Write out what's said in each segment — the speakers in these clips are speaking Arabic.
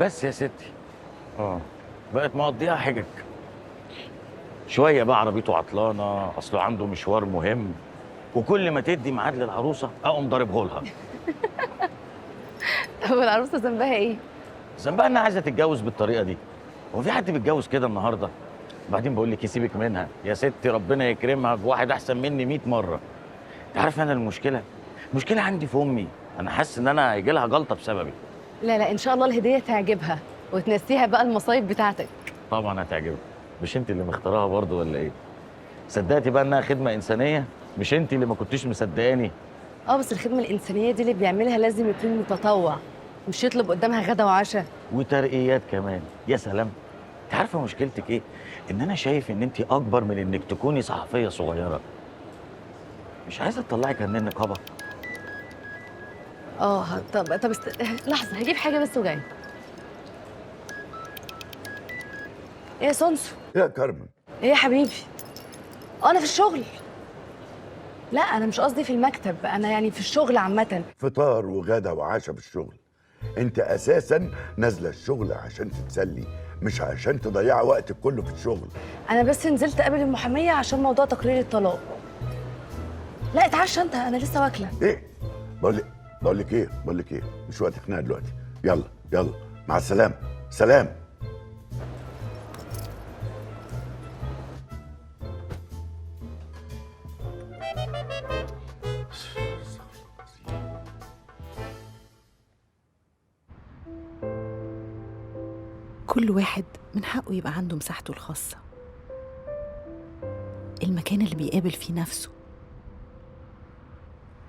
بس يا ستي بقت مقضيها حجج. شويه بقى عربيته عطلانه، اصله عنده مشوار مهم، وكل ما تدي ميعاد للعروسه اقوم ضاربه لها. طب العروسه ذنبها ايه؟ ذنبها انها عايزه تتجوز بالطريقه دي. هو في حد بيتجوز كده النهارده؟ وبعدين بقول لك يسيبك منها يا ستي، ربنا يكرمها بواحد احسن مني 100 مره. انت عارف انا المشكله عندي في امي. انا حاسس ان انا هيجي لها جلطه بسببي. لا لا، ان شاء الله الهديه تعجبها وتنسيها بقى المصايب بتاعتك. طبعا هتعجبك. مش انت اللي مختارها برضه ولا ايه؟ صدقتي بقى انها خدمه انسانيه؟ مش انت اللي ما كنتيش مصدقاني؟ بس الخدمه الانسانيه دي اللي بيعملها لازم يكون متطوع، مش يطلب قدامها غدا وعشاء. وترقيات كمان، يا سلام. انت عارفه مشكلتك ايه؟ ان انا شايف ان انت اكبر من انك تكوني صحفيه صغيره. مش عايزه تطلعي كمان نقابه؟ طب لحظه هجيب حاجه بس وجاي. ايه يا سونسو؟ يا كارمن. ايه يا حبيبي؟ انا في الشغل. لا انا مش قصدي في المكتب، انا يعني في الشغل عامه. فطار وغدا وعشاء في الشغل. انت اساسا نازله الشغل عشان تتسلي، مش عشان تضيع وقتك كله في الشغل. انا بس نزلت اقابل المحاميه عشان موضوع تقرير الطلاق. لا اتعشى انت، انا لسه واكله. ايه؟ بقول لك ايه، مش وقت خناقه دلوقتي. يلا يلا، مع السلامه. سلام. كل واحد من حقه يبقى عنده مساحته الخاصة، المكان اللي بيقابل فيه نفسه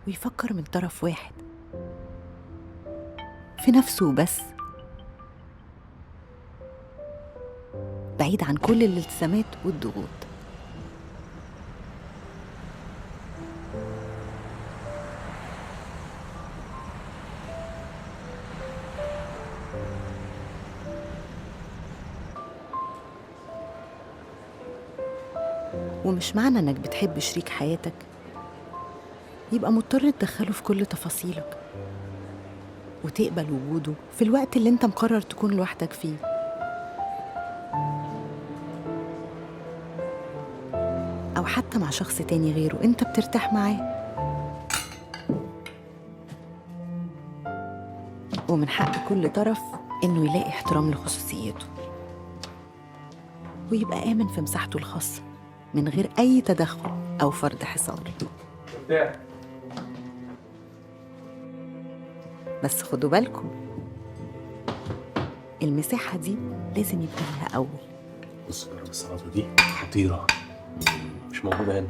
ويفكر من طرف واحد في نفسه وبس، بعيد عن كل الالتزامات والضغوط. ومش معنى انك بتحب شريك حياتك يبقى مضطر تدخله في كل تفاصيلك وتقبل وجوده في الوقت اللي انت مقرر تكون لوحدك فيه. او حتى مع شخص تاني غيره انت بترتاح معاه. ومن حق كل طرف انه يلاقي احترام لخصوصيته ويبقى آمن في مساحته الخاصة من غير أي تدخل أو فرض حصار. بس خدوا بالكم، المساحة دي لازم يبقى لها أول. بص جرب السلطة دي خطيرة، مش موجودة هنا.